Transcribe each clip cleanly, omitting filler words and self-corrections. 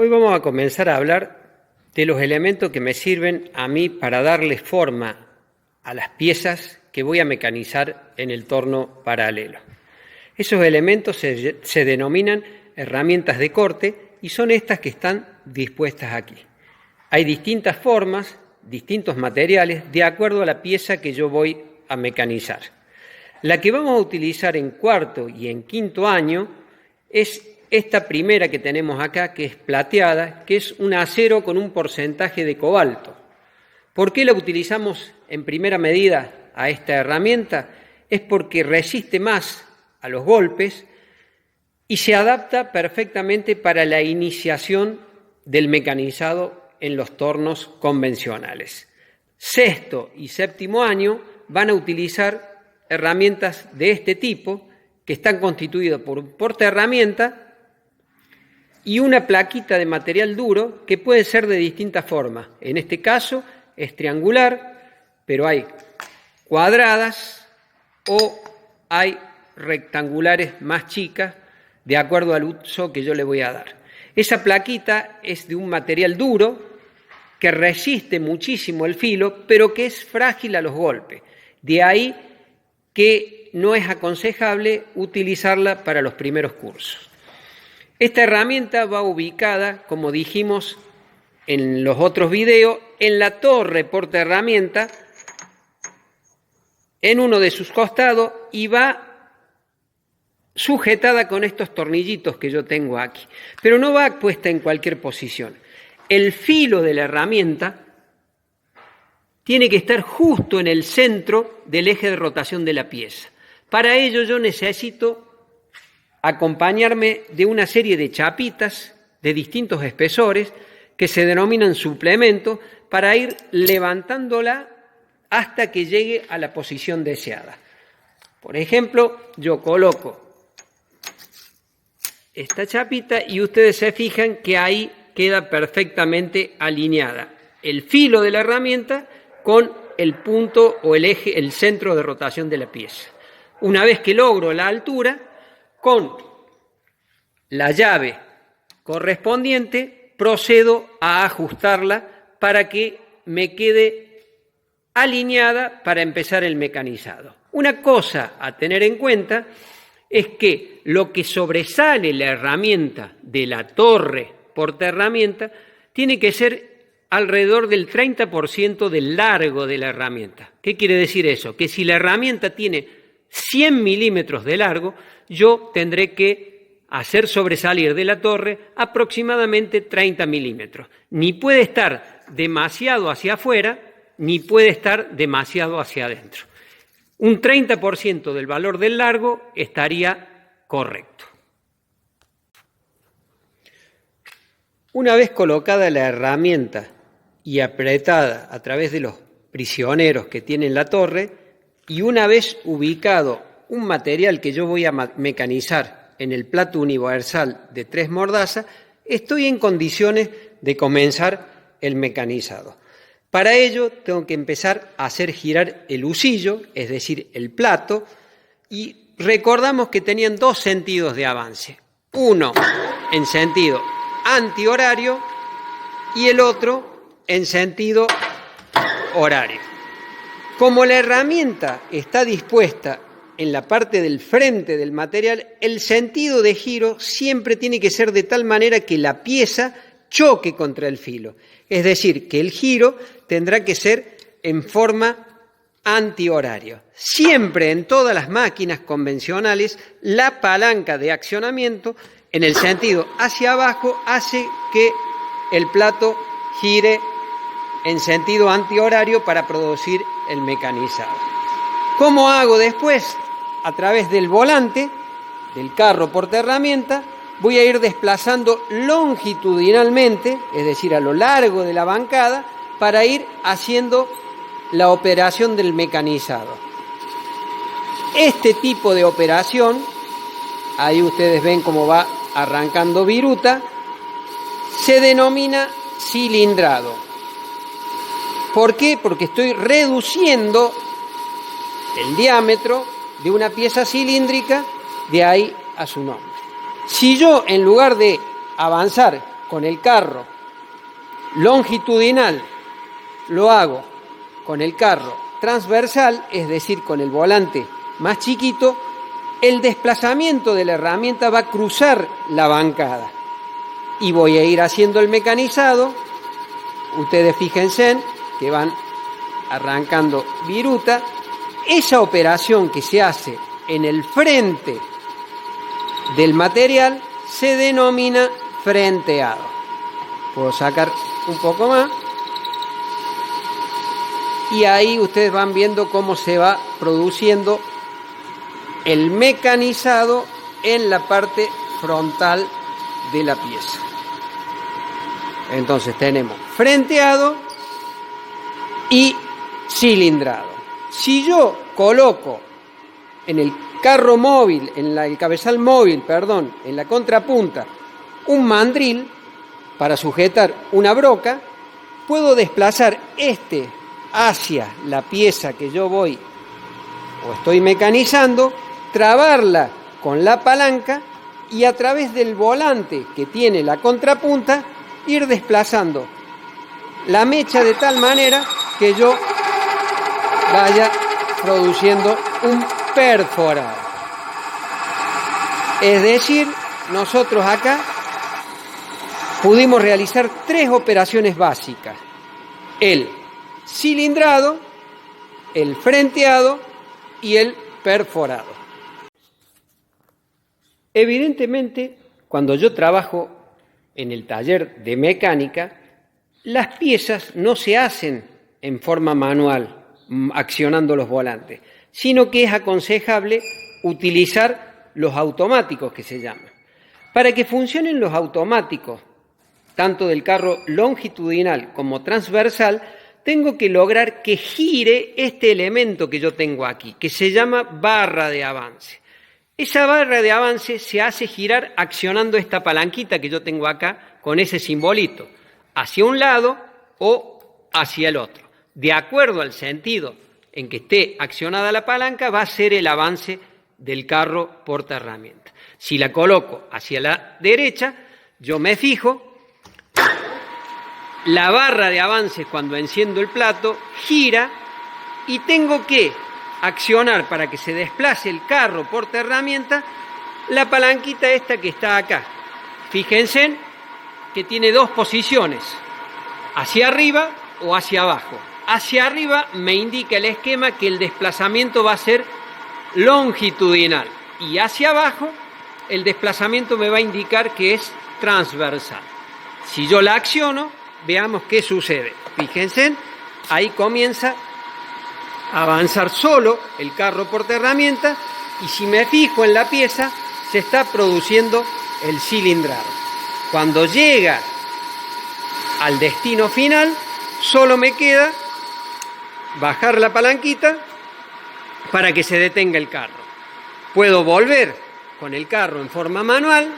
Hoy vamos a comenzar a hablar de los elementos que me sirven a mí para darle forma a las piezas que voy a mecanizar en el torno paralelo. Esos elementos se denominan herramientas de corte y son estas que están dispuestas aquí. Hay distintas formas, distintos materiales, de acuerdo a la pieza que yo voy a mecanizar. La que vamos a utilizar en cuarto y en quinto año es esta primera que tenemos acá, que es plateada, que es un acero con un porcentaje de cobalto. ¿Por qué la utilizamos en primera medida a esta herramienta? Es porque resiste más a los golpes y se adapta perfectamente para la iniciación del mecanizado en los tornos convencionales. Sexto y séptimo año van a utilizar herramientas de este tipo que están constituidas por un portaherramienta y una plaquita de material duro que puede ser de distintas formas. En este caso es triangular, pero hay cuadradas o hay rectangulares más chicas de acuerdo al uso que yo le voy a dar. Esa plaquita es de un material duro que resiste muchísimo el filo, pero que es frágil a los golpes. De ahí que no es aconsejable utilizarla para los primeros cursos. Esta herramienta va ubicada, como dijimos en los otros videos, en la torre portaherramienta, en uno de sus costados, y va sujetada con estos tornillitos que yo tengo aquí. Pero no va puesta en cualquier posición. El filo de la herramienta tiene que estar justo en el centro del eje de rotación de la pieza. Para ello yo necesito acompañarme de una serie de chapitas de distintos espesores que se denominan suplementos para ir levantándola hasta que llegue a la posición deseada. Por ejemplo, yo coloco esta chapita y ustedes se fijan que ahí queda perfectamente alineada el filo de la herramienta con el punto o el eje, el centro de rotación de la pieza. Una vez que logro la altura, con la llave correspondiente procedo a ajustarla para que me quede alineada para empezar el mecanizado. Una cosa a tener en cuenta es que lo que sobresale la herramienta de la torre portaherramienta tiene que ser alrededor del 30% del largo de la herramienta. ¿Qué quiere decir eso? Que si la herramienta tiene 100 milímetros de largo, yo tendré que hacer sobresalir de la torre aproximadamente 30 milímetros. Ni puede estar demasiado hacia afuera, ni puede estar demasiado hacia adentro. Un 30% del valor del largo estaría correcto. Una vez colocada la herramienta y apretada a través de los prisioneros que tiene la torre, y una vez ubicado un material que yo voy a mecanizar en el plato universal de 3 mordazas, estoy en condiciones de comenzar el mecanizado. Para ello tengo que empezar a hacer girar el husillo, es decir, el plato, y recordamos que tenían 2 sentidos de avance. Uno en sentido antihorario y el otro en sentido horario. Como la herramienta está dispuesta en la parte del frente del material, el sentido de giro siempre tiene que ser de tal manera que la pieza choque contra el filo. Es decir, que el giro tendrá que ser en forma antihorario. Siempre en todas las máquinas convencionales, la palanca de accionamiento en el sentido hacia abajo hace que el plato gire en sentido antihorario para producir el mecanizado. ¿Cómo hago después? A través del volante del carro portaherramienta voy a ir desplazando longitudinalmente, es decir, a lo largo de la bancada, para ir haciendo la operación del mecanizado. Este tipo de operación, ahí ustedes ven cómo va arrancando viruta, se denomina cilindrado. ¿Por qué? Porque estoy reduciendo el diámetro de una pieza cilíndrica, de ahí a su nombre. Si yo, en lugar de avanzar con el carro longitudinal lo hago con el carro transversal, es decir, con el volante más chiquito, el desplazamiento de la herramienta va a cruzar la bancada y voy a ir haciendo el mecanizado. Ustedes fíjense que van arrancando viruta. Esa operación que se hace en el frente del material se denomina frenteado. Puedo sacar un poco más y ahí ustedes van viendo cómo se va produciendo el mecanizado en la parte frontal de la pieza. Entonces tenemos frenteado y cilindrado. Si yo coloco en el carro móvil, el cabezal móvil, perdón, en la contrapunta, un mandril para sujetar una broca, puedo desplazar este hacia la pieza que yo voy o estoy mecanizando, trabarla con la palanca y a través del volante que tiene la contrapunta ir desplazando la mecha de tal manera que yo vaya produciendo un perforado. Es decir, nosotros acá pudimos realizar 3 operaciones básicas: el cilindrado, el frenteado y el perforado. Evidentemente, cuando yo trabajo en el taller de mecánica, las piezas no se hacen en forma manual, accionando los volantes, sino que es aconsejable utilizar los automáticos, que se llaman. Para que funcionen los automáticos, tanto del carro longitudinal como transversal, tengo que lograr que gire este elemento que yo tengo aquí, que se llama barra de avance. Esa barra de avance se hace girar accionando esta palanquita que yo tengo acá con ese simbolito, hacia un lado o hacia el otro. De acuerdo al sentido en que esté accionada la palanca, va a ser el avance del carro portaherramientas. Si la coloco hacia la derecha, yo me fijo, la barra de avance cuando enciendo el plato gira y tengo que accionar para que se desplace el carro portaherramientas la palanquita esta que está acá. Fíjense que tiene 2 posiciones, hacia arriba o hacia abajo. Hacia arriba me indica el esquema que el desplazamiento va a ser longitudinal y hacia abajo el desplazamiento me va a indicar que es transversal. Si yo la acciono, veamos qué sucede. Fíjense, ahí comienza a avanzar solo el carro portaherramientas y si me fijo en la pieza se está produciendo el cilindrado. Cuando llega al destino final, solo me queda bajar la palanquita para que se detenga el carro. Puedo volver con el carro en forma manual.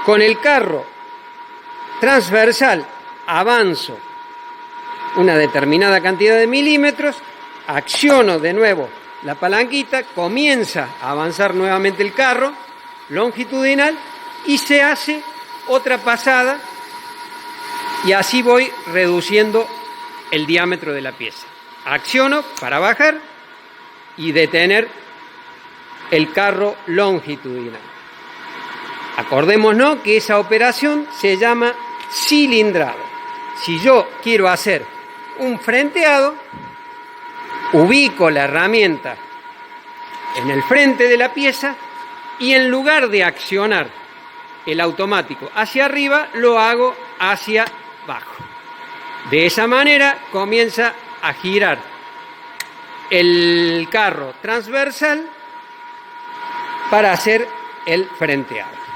Con el carro transversal avanzo una determinada cantidad de milímetros, acciono de nuevo la palanquita, comienza a avanzar nuevamente el carro longitudinal y se hace otra pasada y así voy reduciendo el diámetro de la pieza. Acciono para bajar y detener el carro longitudinal. Acordémonos que esa operación se llama cilindrado. Si yo quiero hacer un frenteado, ubico la herramienta en el frente de la pieza y en lugar de accionar el automático hacia arriba, lo hago hacia abajo. De esa manera comienza a girar el carro transversal para hacer el frenteado.